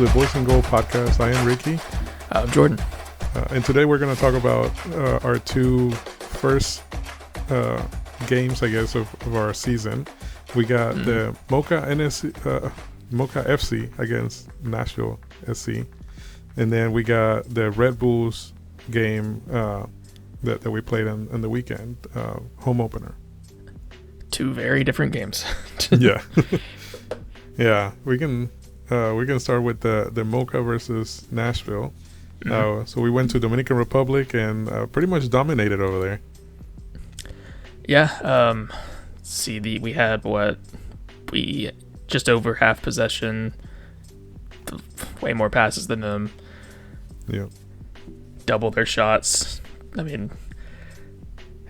to the Boys and Goal podcast. I am Ricky. I'm Jordan. And today we're going to talk about our two first games, I guess, of our season. We got the Mocha FC against Nashville SC. And then we got the Red Bulls game that we played on the weekend, home opener. Two very different games. Yeah. Yeah, we can start with the Mocha versus Nashville. So we went to Dominican Republic and pretty much dominated over there. Yeah. We had just over half possession, way more passes than them. Yeah. Double their shots. I mean,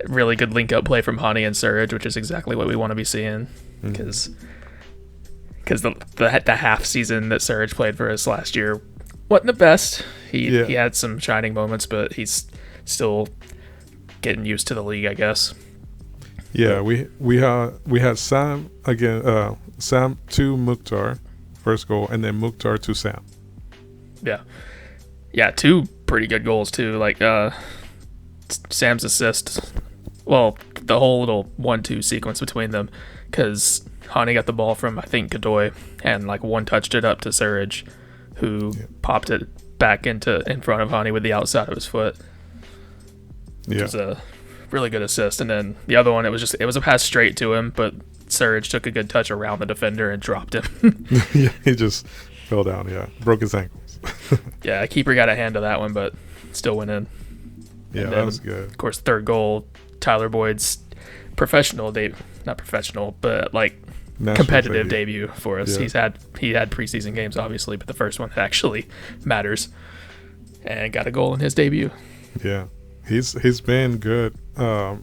really good link-up play from Hani and Surridge, which is exactly what we want to be seeing. Because the half season that Surridge played for us last year wasn't the best. He had some shining moments, but he's still getting used to the league, I guess. Yeah, we had Sam again. Sam to Mukhtar, first goal, and then Mukhtar to Sam. Yeah, two pretty good goals too. Like Sam's assist. Well, the whole little 1-2 sequence between them, because Hani got the ball from, I think, Godoy, and one touched it up to Surridge, who popped it back in front of Hani with the outside of his foot. Which was a really good assist. And then the other one, it was a pass straight to him, but Surridge took a good touch around the defender and dropped him. Yeah, he just fell down. Yeah, broke his ankles. Yeah, keeper got a hand to that one, but still went in. Yeah, that was good. Of course, third goal, Tyler Boyd's not professional, but Nashville competitive debut for us. Yeah. He had preseason games, obviously, but the first one that actually matters, and got a goal in his debut. Yeah, he's been good. The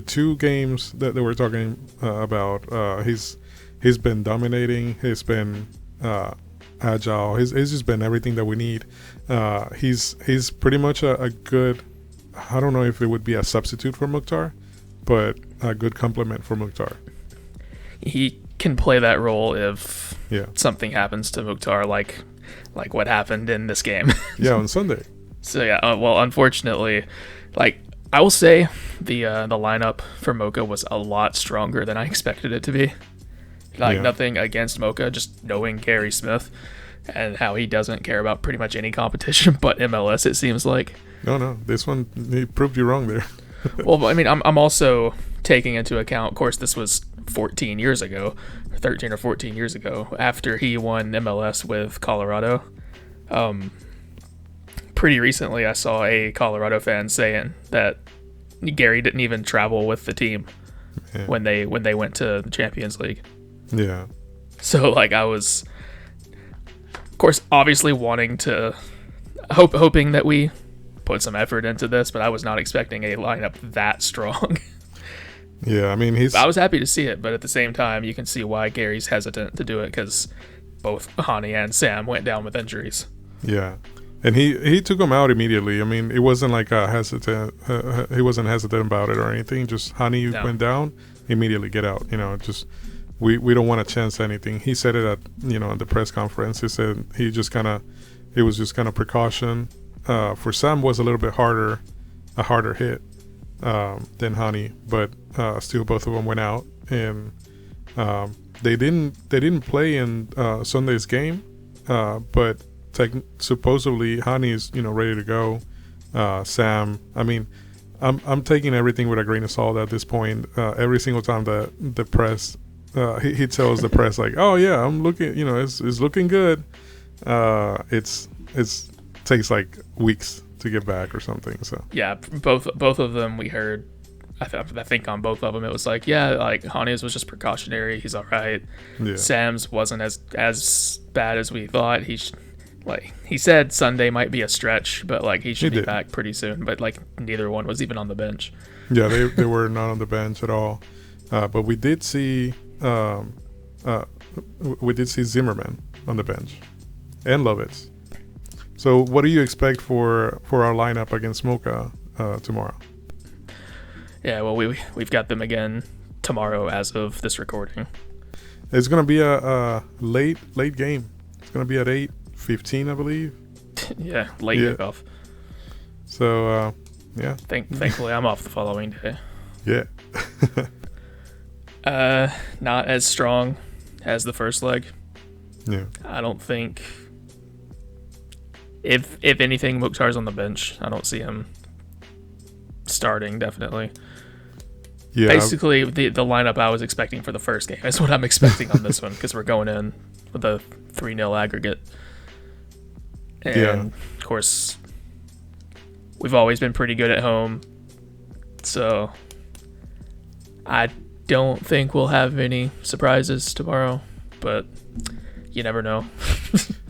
two games that we're talking about, he's been dominating. He's been agile. He's just been everything that we need. He's pretty much a good, I don't know if it would be a substitute for Mukhtar, but a good complement for Mukhtar. He can play that role if something happens to Mukhtar, like what happened in this game. Yeah, on Sunday. So unfortunately, I will say the lineup for Mocha was a lot stronger than I expected it to be. Nothing against Mocha, just knowing Gary Smith and how he doesn't care about pretty much any competition but MLS, it seems like. No, this one, he proved you wrong there. Well, I mean, I'm also taking into account, of course, this was 13 years ago, after he won MLS with Colorado. Pretty recently, I saw a Colorado fan saying that Gary didn't even travel with the team when they went to the Champions League. Yeah. So I was, of course, obviously wanting to hoping that we put some effort into this, but I was not expecting a lineup that strong. Yeah, I mean, I was happy to see it, but at the same time, you can see why Gary's hesitant to do it, because both Hani and Sam went down with injuries. Yeah, and he took them out immediately. I mean, it wasn't like he wasn't hesitant about it or anything. Just Hani went down, immediately get out. Just we don't want to chance anything. He said it at at the press conference. He said it was just kind of precaution. For Sam was a little bit harder hit than Hani, but still both of them went out, and they didn't play in Sunday's game, but supposedly Hani is ready to go. Sam, I mean, I'm taking everything with a grain of salt at this point. Every single time the press, he tells the press oh yeah, I'm looking, it's looking good. It's takes weeks to get back or something. So yeah, both of them we heard. I think on both of them it was Hani's was just precautionary. He's all right. Yeah. Sam's wasn't as bad as we thought. He said Sunday might be a stretch, but he should be back pretty soon. But neither one was even on the bench. Yeah, they were not on the bench at all. But we did see Zimmerman on the bench and Lovitz. So what do you expect for our lineup against Mocha tomorrow? Yeah, well, we've got them again tomorrow as of this recording. It's gonna be a late game. It's gonna be at 8:15, I believe. Yeah, late kickoff. So yeah. Thankfully, I'm off the following day. Yeah. Not as strong as the first leg. Yeah. I don't think. If anything, Mukhtar's on the bench. I don't see him starting. Definitely. Yeah. Basically, the lineup I was expecting for the first game is what I'm expecting on this one because we're going in with a 3-0 aggregate. And of course, we've always been pretty good at home. So I don't think we'll have any surprises tomorrow, but you never know.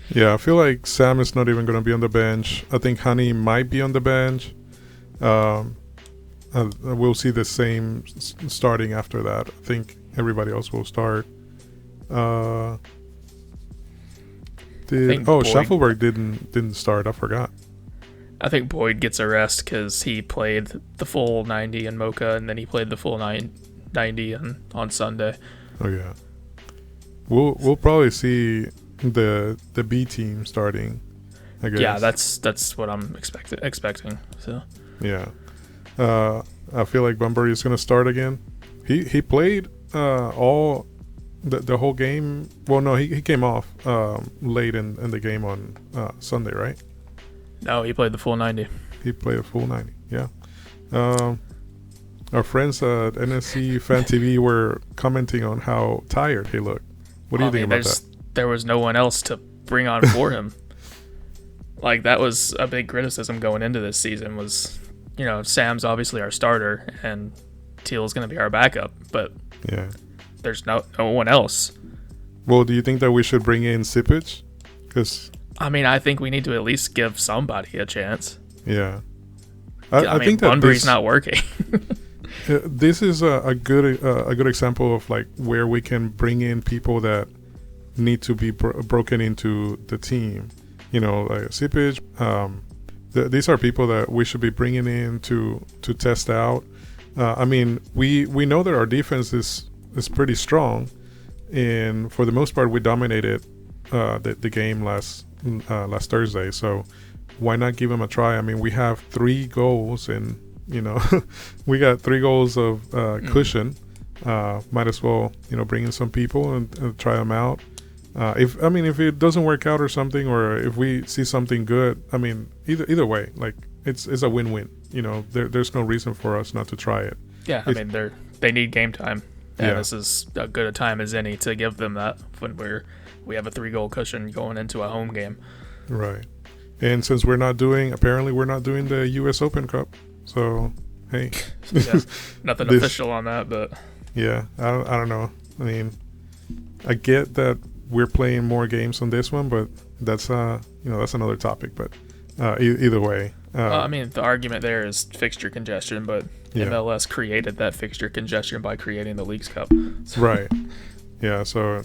Yeah, I feel like Sam is not even going to be on the bench. I think Honey might be on the bench. We'll see the same starting after that. I think everybody else will start. Schaffelberg didn't start. I forgot. I think Boyd gets a rest because he played the full 90 in Mocha, and then he played the full 90 on Sunday. Oh yeah, we'll probably see the B team starting, I guess. Yeah, that's what I'm expecting. So yeah, I feel like Bunbury is gonna start again. He played all the whole game. Well, no, he came off late in the game on Sunday, right? No, he played the full 90. He played a full 90. Yeah. Our friends at NSC Fan TV were commenting on how tired he looked. What do you think about that? There was no one else to bring on for him. Like, that was a big criticism going into this season was, Sam's obviously our starter and Teal's going to be our backup, but there's no one else. Well, do you think that we should bring in Sipic? Because I think we need to at least give somebody a chance. Yeah. I think that Bunbury's not working. This is a good example of like where we can bring in people that need to be broken into the team. Like Sipic. These are people that we should be bringing in to test out. We know that our defense is pretty strong, and for the most part, we dominated the game last Thursday. So why not give them a try? We have 3 goals, and we got 3 goals of cushion. Might as well bring in some people and try them out. If it doesn't work out or something, or if we see something good, either way, like it's a win-win. There's no reason for us not to try it. Yeah, they need game time, and this is as good a time as any to give them that when we have a 3-goal cushion going into a home game. Right, and since we're not doing the U.S. Open Cup, so hey, nothing official on that, but yeah, I don't know. I get that we're playing more games on this one, but that's another topic. But either way, the argument there is fixture congestion, but MLS created that fixture congestion by creating the Leagues Cup. So. Right. Yeah. So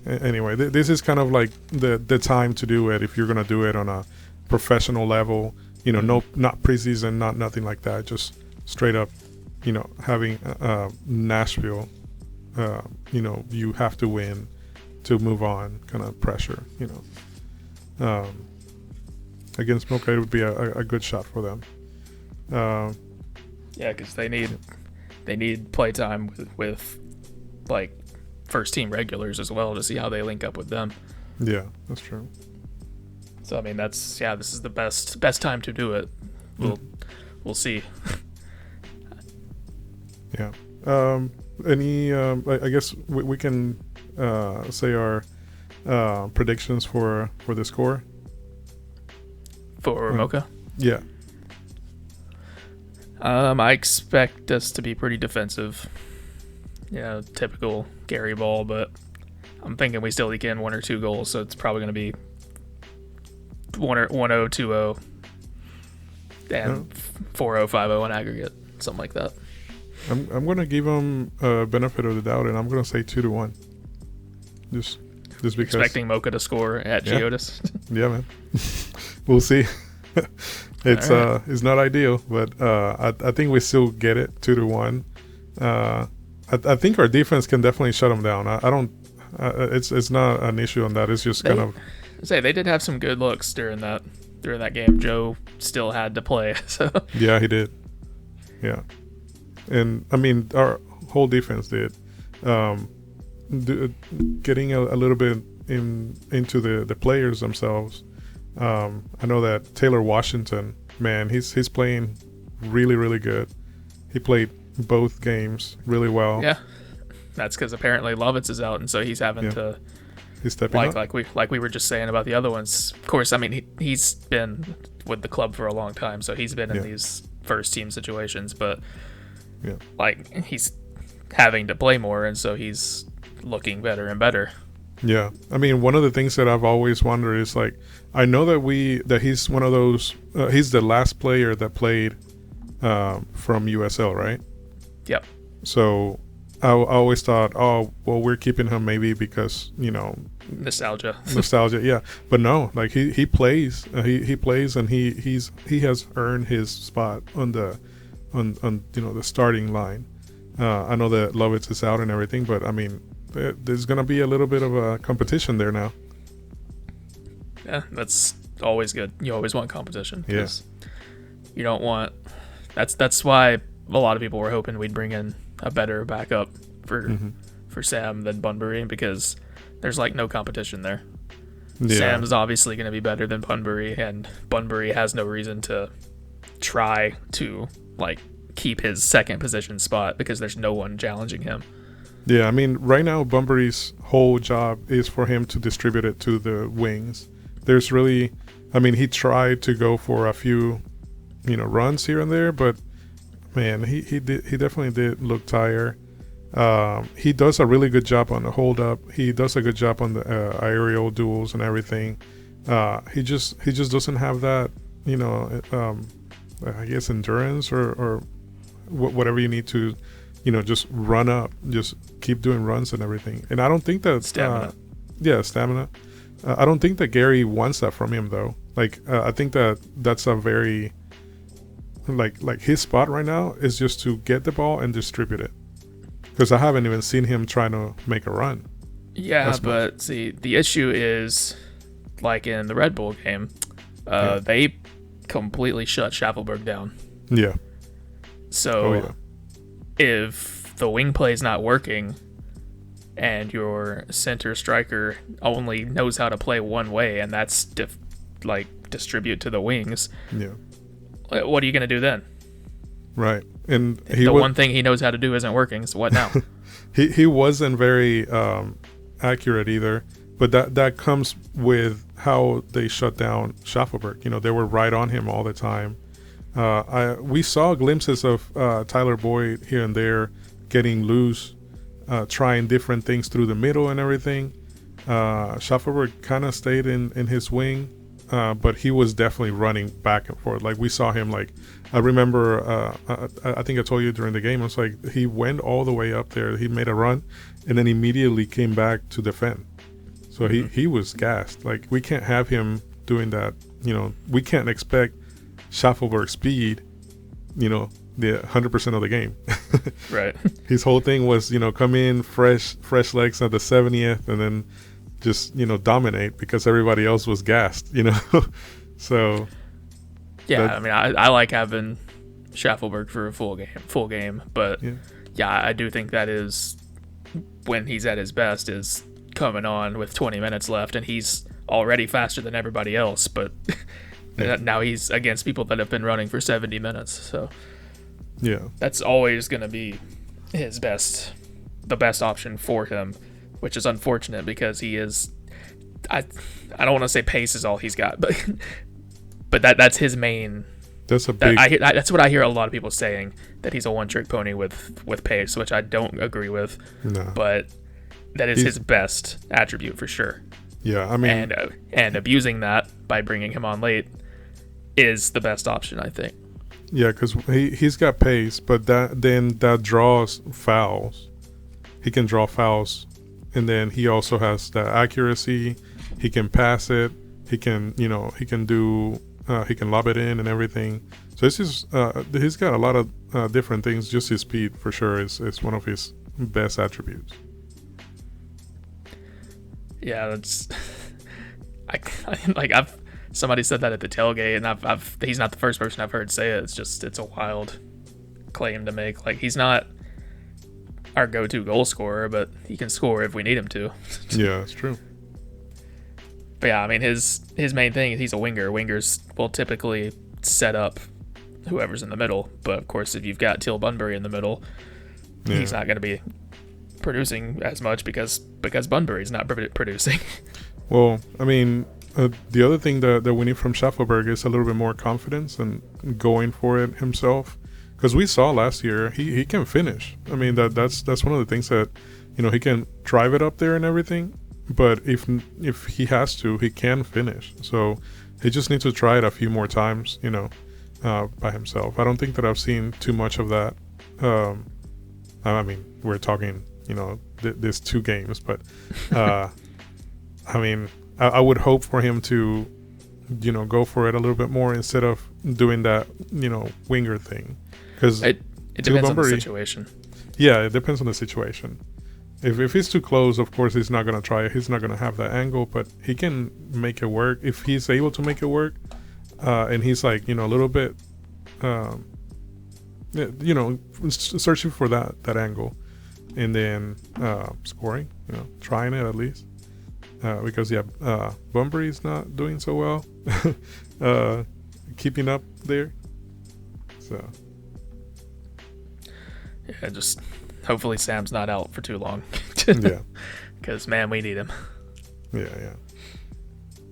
anyway, this is kind of like the time to do it if you're gonna do it on a professional level. Not preseason, not nothing like that. Just straight up, having Nashville. You have to win to move on, kind of pressure. Against Mocha, it would be a good shot for them. Because they need play time with like first team regulars as well to see how they link up with them. Yeah, that's true. So this is the best time to do it. We'll see. Yeah. I guess we can say our predictions for the score for Mocha. Yeah. I expect us to be pretty defensive. Typical Gary ball, but I'm thinking we still eke in 1 or 2 goals, so it's probably going to be 1-0, 2-0, and 4-0, 5-0 in aggregate, something like that. I'm going to give them a benefit of the doubt, and I'm going to say 2-1. Just because. Expecting Mocha to score at Geodis. Yeah, man. We'll see. It's not ideal, but I think we still get it 2-1. I think our defense can definitely shut them down. I don't. It's not an issue on that. It's just kind of. They did have some good looks during that game. Joe still had to play, so. Yeah, he did. Yeah, and I mean our whole defense did. Getting a little bit into the players themselves. I know that Taylor Washington, man, he's playing really, really good. He played both games really well. Yeah, that's because apparently Lovitz is out, and so he's having to. He's stepping up. Like we were just saying about the other ones. Of course, I mean he's been with the club for a long time, so he's been in these first team situations. But like he's having to play more, and so he's looking better and better. Yeah, I mean one of the things that I've always wondered is like I know that he's one of those. He's the last player that played from USL, right? Yep. So I always thought, oh, well, we're keeping him maybe because, nostalgia. Yeah. But no, like he plays, he plays, and he has earned his spot on the starting line. I know that Lovitz is out and everything, but I mean, there's gonna be a little bit of a competition there now. Yeah, that's always good. You always want competition. Yes. You don't want. That's why a lot of people were hoping we'd bring in a better backup for Sam than Bunbury, because there's like no competition there. Yeah. Sam's obviously going to be better than Bunbury, and Bunbury has no reason to try to like keep his second position spot because there's no one challenging him. Yeah, I mean, right now Bunbury's whole job is for him to distribute it to the wings. There's really, I mean, he tried to go for a few, runs here and there, but man, he definitely did look tired. He does a really good job on the hold up. He does a good job on the aerial duels and everything. He just doesn't have that, I guess endurance or whatever you need to, just run up, just keep doing runs and everything. And I don't think that stamina. Stamina. I don't think that Gary wants that from him though. Like I think that's a very like his spot right now is just to get the ball and distribute it. Because I haven't even seen him trying to make a run. Yeah, but see, the issue is, like in the Red Bull game, they completely shut Schaffelberg down. Yeah. So if the wing play is not working and your center striker only knows how to play one way, and that's distribute to the wings, what are you going to do then? Right. And one thing he knows how to do isn't working, so what now? he wasn't very accurate either, but that comes with how they shut down Schaffelberg. They were right on him all the time. We saw glimpses of Tyler Boyd here and there getting loose, trying different things through the middle and everything. Schaffelberg kind of stayed in his wing, but he was definitely running back and forth. Like we saw him, like I remember, I think I told you during the game, it's like he went all the way up there, he made a run, and then immediately came back to defend. So he was gassed. Like we can't have him doing that. We can't expect Schaffelberg speed, the 100% of the game. Right. His whole thing was, come in fresh legs at the 70th and then just, dominate because everybody else was gassed, So yeah, I mean, I like having Schaffelberg for a full game, but I do think that is when he's at his best, is coming on with 20 minutes left, and he's already faster than everybody else, but now he's against people that have been running for 70 minutes, so that's always going to be the best option for him, which is unfortunate because he is, I don't want to say pace is all he's got, but that's his main. That's a big. That's what I hear a lot of people saying, that he's a one-trick pony with pace, which I don't agree with. No. But that is his best attribute for sure. Yeah, I mean, and abusing that by bringing him on late is the best option, I think. Yeah, because he's got pace, but that draws fouls. He can draw fouls, and then he also has the accuracy. He can pass it. He can do. He can lob it in and everything. So this is he's got a lot of different things. Just his speed for sure is one of his best attributes. Yeah, that's. Somebody said that at the tailgate, and he's not the first person I've heard say it. It's a wild claim to make. Like, he's not our go-to goal scorer, but he can score if we need him to. Yeah, that's true. But yeah, I mean, his main thing is he's a winger. Wingers will typically set up whoever's in the middle, but of course, if you've got Teal Bunbury in the middle, he's not going to be producing as much because Bunbury's not producing. Well, I mean, the other thing that we need from Schaffelberg is a little bit more confidence and going for it himself. Because we saw last year he can finish. I mean, that's one of the things that, he can drive it up there and everything. But if he has to, he can finish. So he just needs to try it a few more times, by himself. I don't think that I've seen too much of that. I mean, we're talking, there's 2 games, but I mean, I would hope for him to, go for it a little bit more instead of doing that, winger thing. Because it depends on the situation. Yeah, it depends on the situation. If he's too close, of course, he's not going to try it. He's not going to have that angle, but he can make it work. If he's able to make it work, and he's like, a little bit, searching for that angle, and then scoring, trying it at least. Because, Bunbury's not doing so well, keeping up there. So. Yeah, just hopefully Sam's not out for too long. Yeah. Because, man, we need him. Yeah.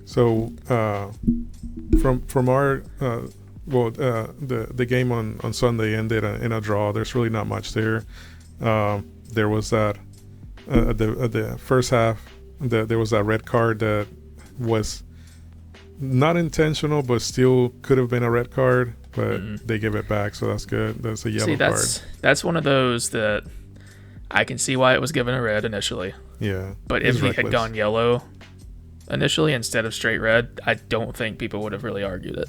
So, from our, the game on Sunday ended in a draw. There's really not much there. There was that, the first half, there was that red card that was not intentional, but still could have been a red card. But they give it back, so that's good. That's a yellow card. That's one of those that I can see why it was given a red initially. Yeah. But if he had gone yellow initially instead of straight red, I don't think people would have really argued it.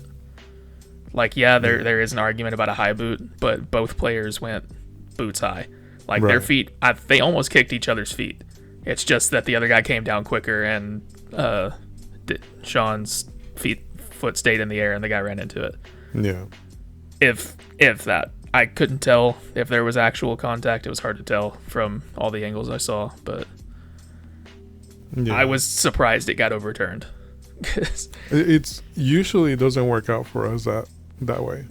Like, there is an argument about a high boot, but both players went boots high. Like, their feet, they almost kicked each other's feet. It's just that the other guy came down quicker, and Sean's foot stayed in the air, and the guy ran into it. Yeah. If that, I couldn't tell if there was actual contact. It was hard to tell from all the angles I saw, but I was surprised it got overturned. It's usually doesn't work out for us that way.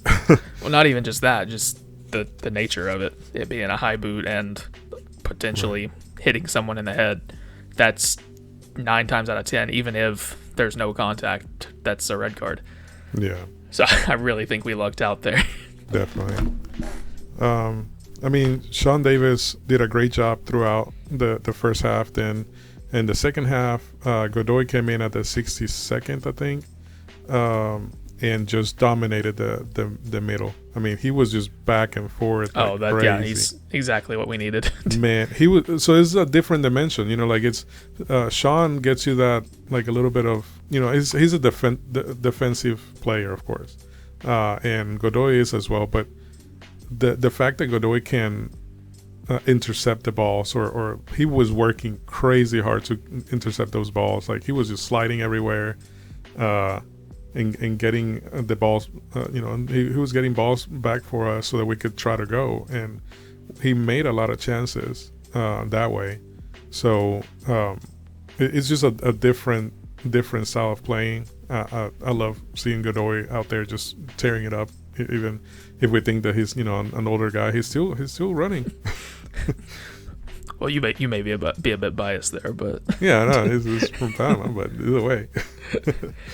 Well, not even just that, just the nature of it being a high boot and potentially hitting someone in the head. That's 9 times out of 10, even if there's no contact, that's a red card. Yeah. So I really think we lucked out there. Definitely. I mean, Sean Davis did a great job throughout the first half. Then in the second half, Godoy came in at the 62nd, I think, and just dominated the middle. I mean, he was just back and forth. He's exactly what we needed. Man, he was. So it's a different dimension, like it's Sean gets you that, like, a little bit of, he's a defensive player, of course, and Godoy is as well. But the fact that Godoy can intercept the balls, or he was working crazy hard to intercept those balls. Like, he was just sliding everywhere, and getting the balls, he was getting balls back for us so that we could try to go, and he made a lot of chances that way. So it's just a different style of playing. I love seeing Godoy out there just tearing it up. Even if we think that he's an older guy, he's still running. Well, you may be a bit biased there, but yeah, no, it's from Panama, but either way.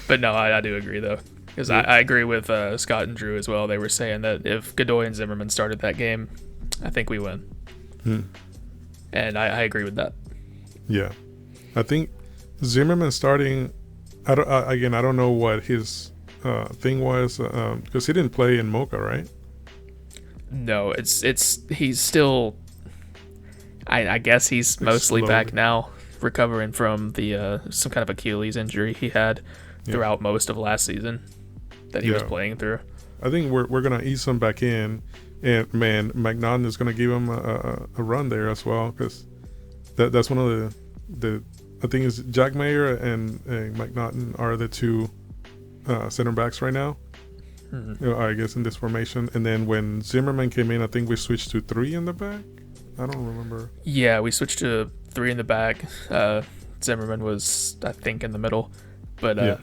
But no, I do agree though, because I agree with Scott and Drew as well. They were saying that if Godoy and Zimmerman started that game, I think we win. And I agree with that. Yeah, I think Zimmerman starting. I don't know what his thing was, because he didn't play in Mocha, right? No, he's still. I guess he's mostly back now, recovering from the some kind of Achilles injury he had throughout most of last season that he was playing through. I think we're gonna ease him back in, And man, McNaughton is going to give him a run there as well, because that's one of the I think is Jack Mayer and McNaughton are the two center backs right now. I guess in this formation. And then when Zimmerman came in, I think we switched to 3 in the back. I don't remember. Yeah, we switched to 3 in the back. Zimmerman was, I think, in the middle, but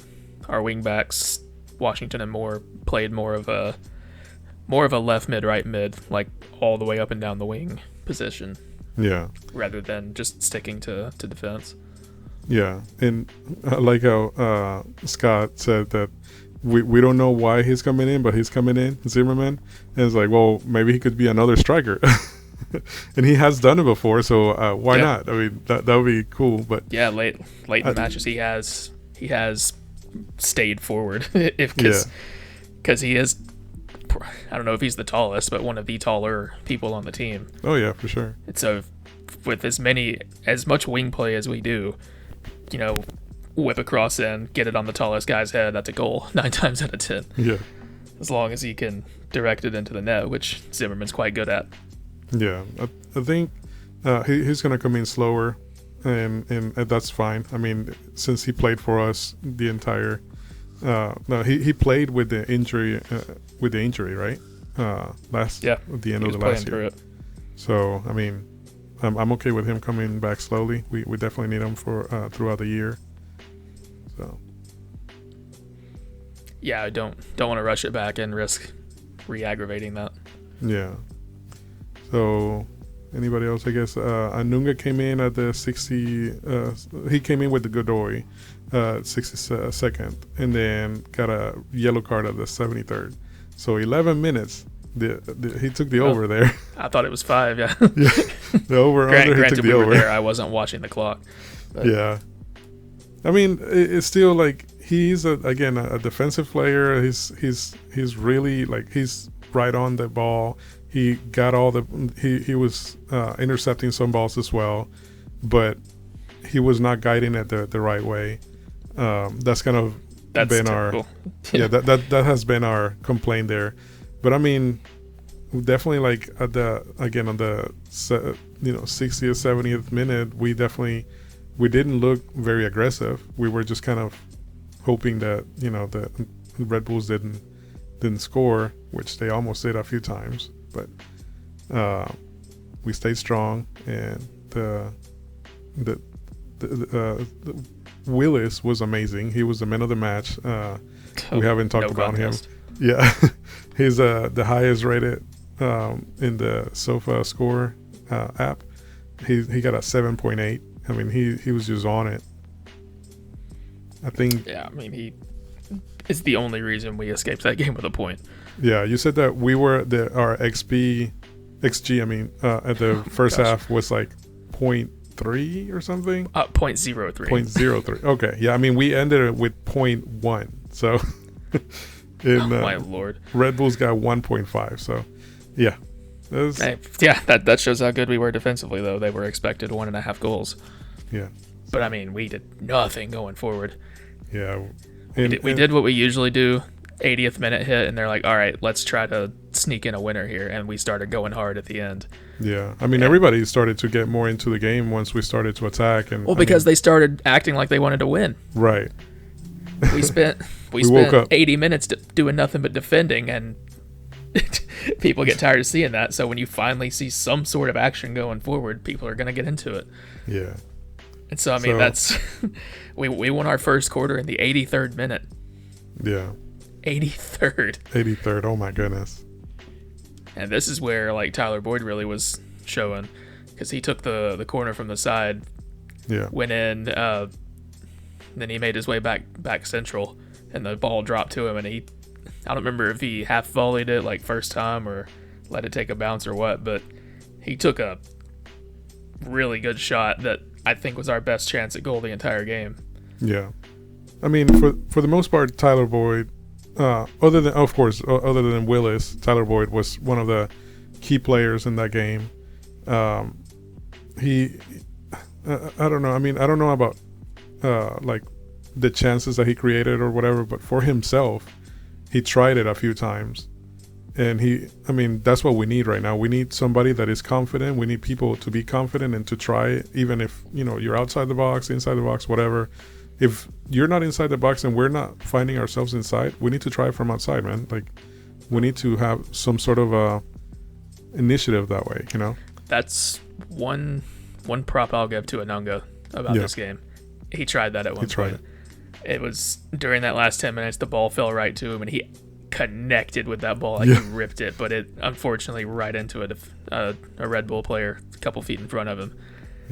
our wing backs, Washington and Moore, played more of a left mid, right mid, like all the way up and down the wing position. Yeah. Rather than just sticking to defense. Yeah, and I like how Scott said that we don't know why he's coming in, but he's coming in, Zimmerman, and it's like, well, maybe he could be another striker. And he has done it before, so why not? I mean, that would be cool. But yeah, late in the matches, he has stayed forward, because he is. I don't know if he's the tallest, but one of the taller people on the team. Oh yeah, for sure. And so, with as much wing play as we do, whip a cross in, get it on the tallest guy's head, that's a goal 9 times out of 10. Yeah. As long as he can direct it into the net, which Zimmerman's quite good at. Yeah, I think he's going to come in slower, and that's fine. I mean, since he played for us the entire no, he played with the injury, right? At the end of the last year. So I mean, I'm okay with him coming back slowly. We definitely need him for throughout the year. So yeah, I don't want to rush it back and risk re-aggravating that. Yeah. So anybody else? I guess Anunga came in at the 60. He came in with the Godoy, 62nd, and then got a yellow card at the 73rd. So 11 minutes. He took the over there. I thought it was 5. Yeah. Yeah. The over under. He took the over. There, I wasn't watching the clock. But. Yeah. I mean, it's still like he's a defensive player. He's really like he's right on the ball. He got all he was intercepting some balls as well, but he was not guiding it the right way. That's kind of been typical. That has been our complaint there. But I mean, definitely like on the 60th, 70th minute, we didn't look very aggressive. We were just kind of hoping that the Red Bulls didn't score, which they almost did a few times. But we stayed strong, and the Willis was amazing. He was the man of the match. We haven't talked about contest. him. Yeah, he's the highest rated in the Sofa Score app. He got a 7.8. I mean, he was just on it. I think. Yeah, I mean, he is the only reason we escaped that game with a point. Yeah, you said that we were our XG. I mean, at the first half was like 0.3 or something. 0.03. 0.03. Okay, yeah. I mean, we ended it with 0.1. So. My lord. Red Bulls got 1.5. So, yeah. That shows how good we were defensively, though. They were expected 1.5 goals. Yeah. But I mean, we did nothing going forward. Yeah. We did what we usually do. 80th minute hit, and they're like, all right, let's try to sneak in a winner here. And we started going hard at the end. Yeah. I mean, everybody started to get more into the game once we started to attack. Because they started acting like they wanted to win. Right. We spent 80 minutes doing nothing but defending, and people get tired of seeing that. So when you finally see some sort of action going forward, people are going to get into it. Yeah. And so, I mean, that's we won our first quarter in the 83rd minute. Yeah. 83rd. 83rd. Oh my goodness. And this is where like Tyler Boyd really was showing, because he took the corner from the side. Yeah. Went in. Then he made his way back central, and the ball dropped to him, and I don't remember if he half volleyed it like first time or let it take a bounce or what, but he took a really good shot that I think was our best chance at goal the entire game. Yeah. I mean, for the most part, Tyler Boyd, other than Willis, Tyler Boyd was one of the key players in that game. I don't know. I mean, I don't know about like the chances that he created or whatever, but for himself, he tried it a few times, And that's what we need right now. We need somebody that is confident. We need people to be confident and to try it, even if, you're outside the box, inside the box, whatever. If you're not inside the box and we're not finding ourselves inside, we need to try it from outside, man. Like, we need to have some sort of initiative that way, That's one prop I'll give to Anunga about this game. He tried that at one point. It was during that last 10 minutes, the ball fell right to him, and he connected with that ball. He ripped it, but it unfortunately right into a Red Bull player a couple feet in front of him.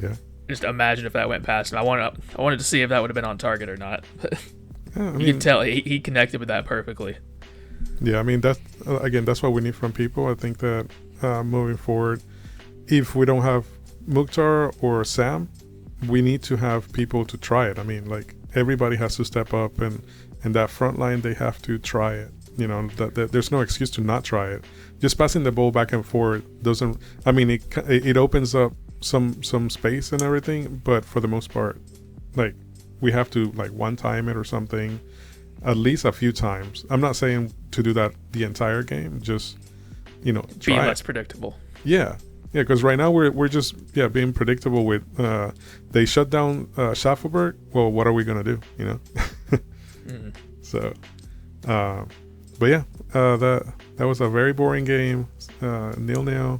Yeah. Just imagine if that went past him. I wanted to see if that would have been on target or not. You can tell he connected with that perfectly. Yeah, that's what we need from people. I think that moving forward, if we don't have Mukhtar or Sam, we need to have people to try it. Everybody has to step up, and that front line, they have to try it. That there's no excuse to not try it. Just passing the ball back and forth doesn't. It opens up some space and everything, but for the most part, we have to one time it or something, at least a few times. I'm not saying to do that the entire game. Just be less predictable. Yeah, because right now we're just being predictable with. They shut down Schaffelberg. Well, what are we gonna do? Mm-hmm. So. But yeah, that was a very boring game, 0-0.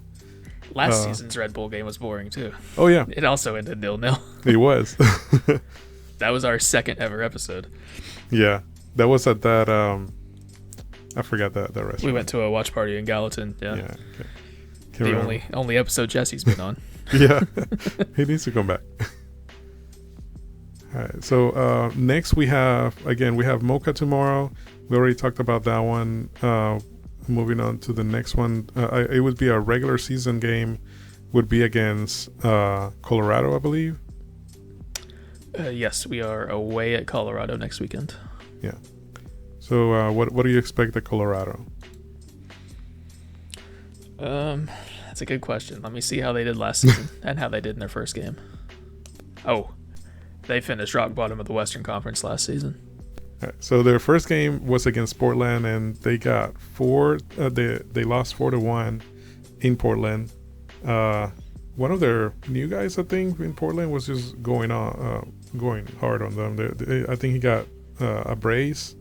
Last season's Red Bull game was boring too. Oh yeah, it also ended 0-0. It was. That was our second ever episode. Yeah, that was at that. I forgot that restaurant. We went to a watch party in Gallatin. Yeah. Okay. The only episode Jesse's been on. Yeah, he needs to come back. All right. So next we have Mocha tomorrow. We already talked about that one. Moving on to the next one, it would be a regular season game. Would be against Colorado, I believe. Yes, we are away at Colorado next weekend. Yeah. So what do you expect at Colorado? That's a good question. Let me see how they did last season and how they did in their first game. Oh, they finished rock bottom of the Western Conference last season. Right, so their first game was against Portland, and they got they lost 4-1 in Portland. One of their new guys, I think, in Portland was just going hard on them. I think he got a brace,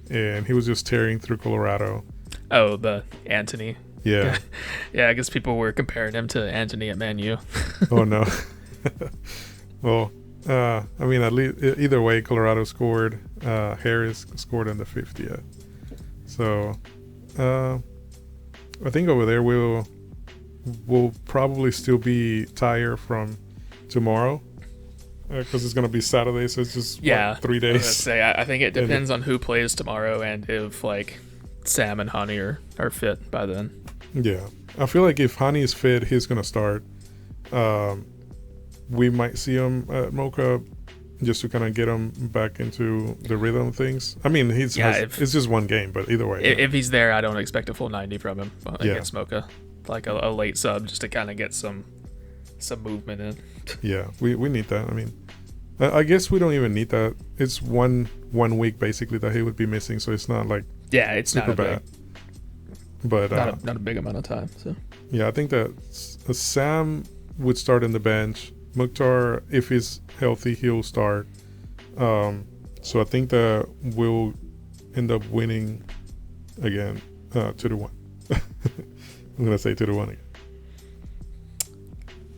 and he was just tearing through Colorado. Oh, the Anthony. Yeah. Yeah, I guess people were comparing him to Anthony at Man U. Oh no. Well. At least either way, Colorado scored. Harris scored in the 50th. So, I think over there we'll probably still be tired from tomorrow because it's gonna be Saturday, so it's just 3 days. I think it depends on who plays tomorrow and if Sam and Hani are fit by then. Yeah, I feel like if Hani is fit, he's gonna start. We might see him at Mocha just to kind of get him back into the rhythm of things. It's just one game, but either way. If he's there, I don't expect a full 90 from him against Mocha. Like a late sub just to kind of get some movement in. Yeah, we need that. I guess we don't even need that. It's one week basically that he would be missing, so it's not it's super not bad. But not a big amount of time. So yeah, I think that Sam would start in the bench. Mukhtar, if he's healthy, he'll start. So I think that we'll end up winning again 2-1. I'm going to say 2-1 again.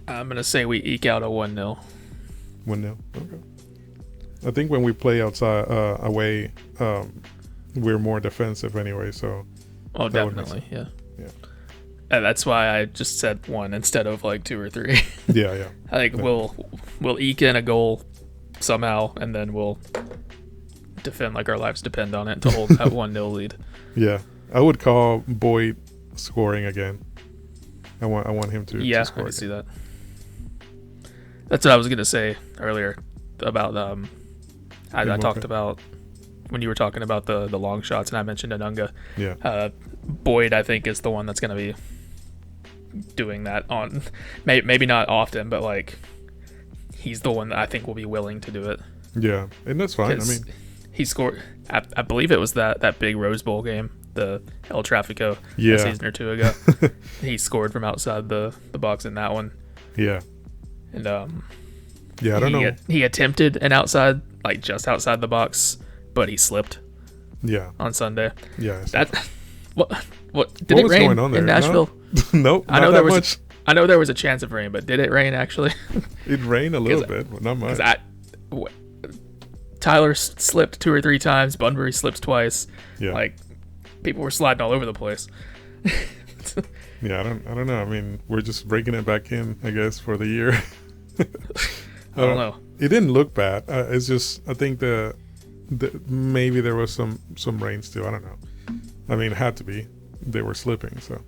I'm going to say we eke out a 1-0. 1-0? Okay. I think when we play outside away, we're more defensive anyway. So. Oh, definitely. Yeah. And that's why I just said 1 instead of 2 or 3. Yeah. I think we'll eke in a goal somehow, and then we'll defend like our lives depend on it to hold that 1-0 lead. Yeah, I would call Boyd scoring again. I want him to. Yeah, to score I can see that. That's what I was gonna say earlier about I talked about when you were talking about the long shots, and I mentioned Anunga. Yeah. Boyd, I think, is the one that's gonna be doing that on maybe not often, but he's the one that I think will be willing to do it. Yeah, and that's fine. He scored. I believe it was that big Rose Bowl game, the El Trafico Yeah. a season or two ago. He scored from outside the box in that one. Yeah. And Yeah, I don't know. He attempted an outside, like just outside the box, but he slipped. Yeah. On Sunday. Yeah. What did it was rain going on there? in Nashville? Nope. I know there was a chance of rain, but did it rain actually? It rained a little bit, but not much. Tyler slipped 2 or 3 times. Bunbury slipped twice. Yeah. Like people were sliding all over the place. Yeah, I don't know. I mean, we're just breaking it back in, I guess, for the year. I don't know. It didn't look bad. It's just I think the maybe there was some rain still. I don't know. I mean, it had to be. They were slipping, so.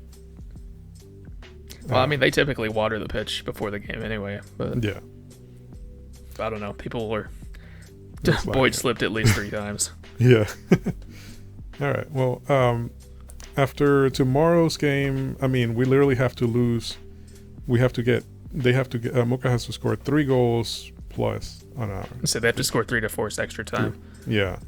Well, I mean, they typically water the pitch before the game anyway. But yeah. I don't know. People were. Boyd slipped at least 3 times. Yeah. All right. Well, after tomorrow's game, I mean, we literally have to lose. Mocha has to score 3 goals plus on our. So they have to score 3 to force extra time. 2. Yeah.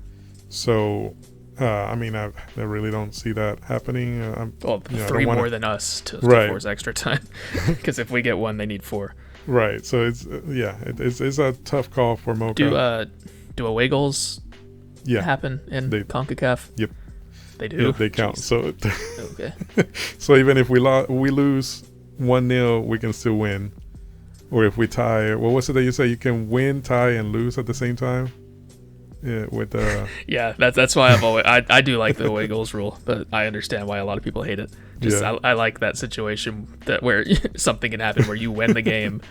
So, I mean, I really don't see that happening. 3 more than us to force extra time. Because if we get 1, they need 4. Right. So it's it's a tough call for Mocha. Do away goals happen in CONCACAF? Yep. They do? Yeah, they count. So okay. So even if we lose 1-0, we can still win. Or if we tie, what was it that you say? You can win, tie, and lose at the same time? Yeah, with yeah, that's why I do like the away goals rule, but I understand why a lot of people hate it. I like that situation where something can happen where you win the game,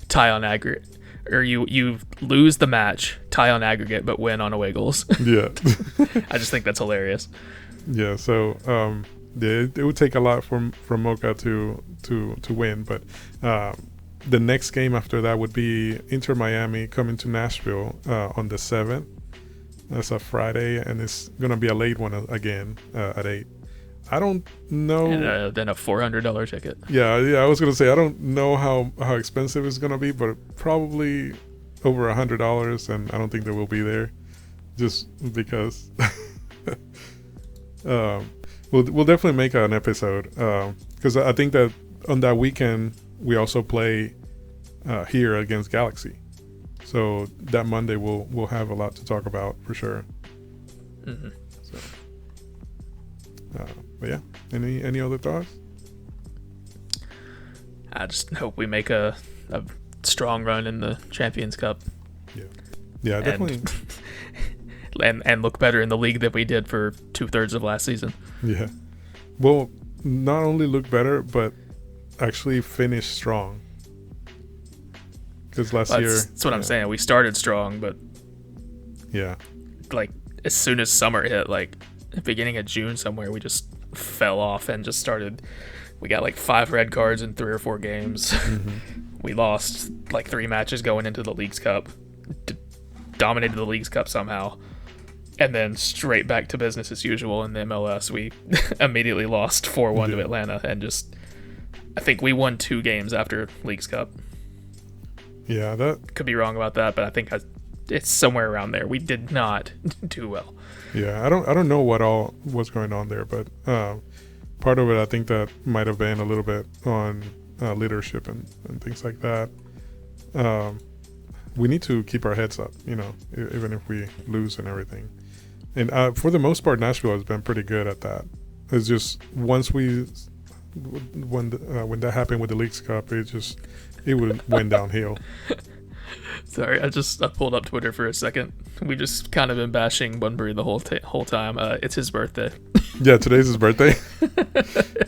tie on aggregate, or you lose the match, tie on aggregate, but win on away goals. Yeah. I just think that's hilarious. Yeah. So it would take a lot from Mocha to win, but the next game after that would be Inter Miami coming to Nashville on the 7th. That's a Friday, and it's gonna be a late one again at 8. I don't know. And then a $400 ticket. Yeah. I was gonna say I don't know how expensive it's gonna be, but probably over $100, and I don't think they will be there, just because. We'll definitely make an episode because I think that on that weekend we also play here against Galaxy. So that Monday we'll have a lot to talk about for sure. Mm-hmm. So, but yeah, any other thoughts? I just hope we make a strong run in the Champions Cup. Yeah, definitely. And look better in the league than we did for 2/3 of last season. Yeah. Well, not only look better, but actually finish strong. Because last year... That's what I'm saying. We started strong, but... Yeah. Like, as soon as summer hit, like, beginning of June somewhere, we just fell off and just started... We got, like, 5 red cards in 3 or 4 games. Mm-hmm. We lost, like, 3 matches going into the Leagues Cup. Dominated the Leagues Cup somehow. And then straight back to business as usual in the MLS. We immediately lost 4-1 to Atlanta and just... I think we won 2 games after Leagues Cup. Yeah, that could be wrong about that, but I think it's somewhere around there. We did not do well. Yeah, I don't know what all was going on there, but part of it I think that might have been a little bit on leadership and things like that. We need to keep our heads up, even if we lose and everything. And for the most part, Nashville has been pretty good at that. It's just once when that happened with the Leagues Cup, it went downhill. Sorry, I pulled up Twitter for a second. We just kind of been bashing Bunbury the whole time. It's his birthday. Yeah, today's his birthday.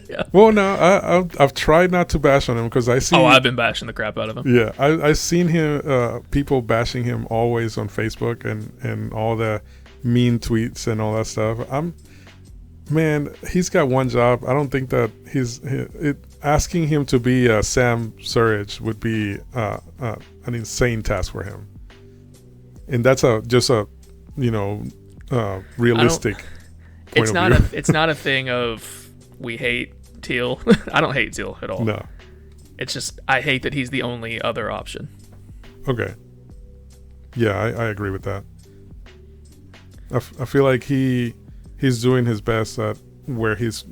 Yeah. Well, no, I've tried not to bash on him because I see. Oh, I've been bashing the crap out of him. Yeah, I've seen him. People bashing him always on Facebook and all the mean tweets and all that stuff. Man, he's got one job. I don't think that asking him to be Sam Surridge would be an insane task for him. And that's just a realistic point of view. It's not a thing of we hate Teal. I don't hate Teal at all. No. It's just I hate that he's the only other option. Okay. Yeah, I agree with that. I feel like he's doing his best at where he's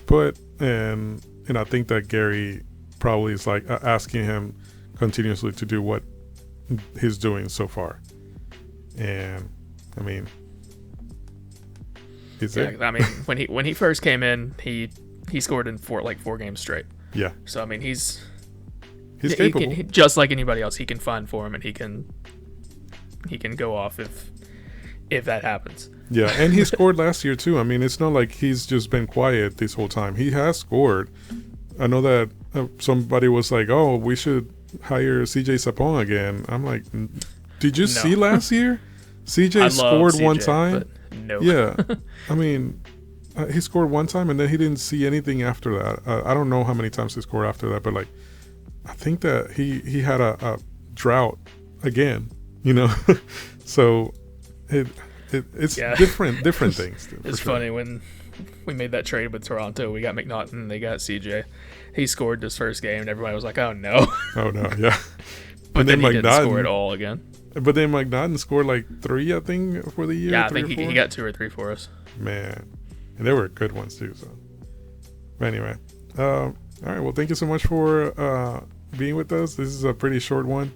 put, and I think that Gary probably is like asking him continuously to do what he's doing so far. And I mean, I mean, when he first came in, he scored in four games straight. Yeah. So I mean, he's capable. Just like anybody else, he can find form, and he can go off if that happens. Yeah, and he scored last year too. I mean, it's not like he's just been quiet this whole time. He has scored. I know that somebody was like, "Oh, we should hire CJ Sapong again." I'm like, "Did you see last year? CJ scored one time." No. Yeah, I mean, he scored one time, and then he didn't see anything after that. I don't know how many times he scored after that, but like, I think that he had a drought again. So it's different things. It's funny when we made that trade with Toronto. We got McNaughton, they got CJ. He scored his first game, and everybody was like, "Oh no!" Oh no, yeah. But then he didn't score at all again. But then McNaughton scored like 3, I think, for the year. Yeah, I think he got 2 or 3 for us. Man, and they were good ones too. So, but anyway, all right. Well, thank you so much for being with us. This is a pretty short one.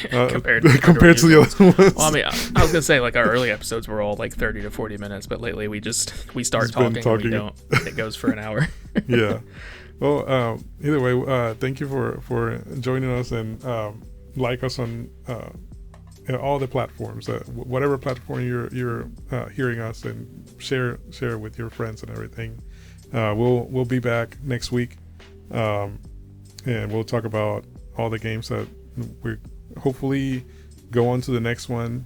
Compared to the other ones. Well, I mean, I was gonna say like our early episodes were all like 30 to 40 minutes, but lately we start talking and we don't. It goes for an hour. Yeah. Well, either way, thank you for joining us, and like us on all the platforms. Whatever platform you're hearing us, and share with your friends and everything. We'll be back next week, and we'll talk about all the games that we hopefully go on to the next one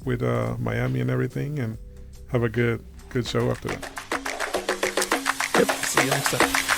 with Miami and everything, and have a good show after that. Yep. See you next time.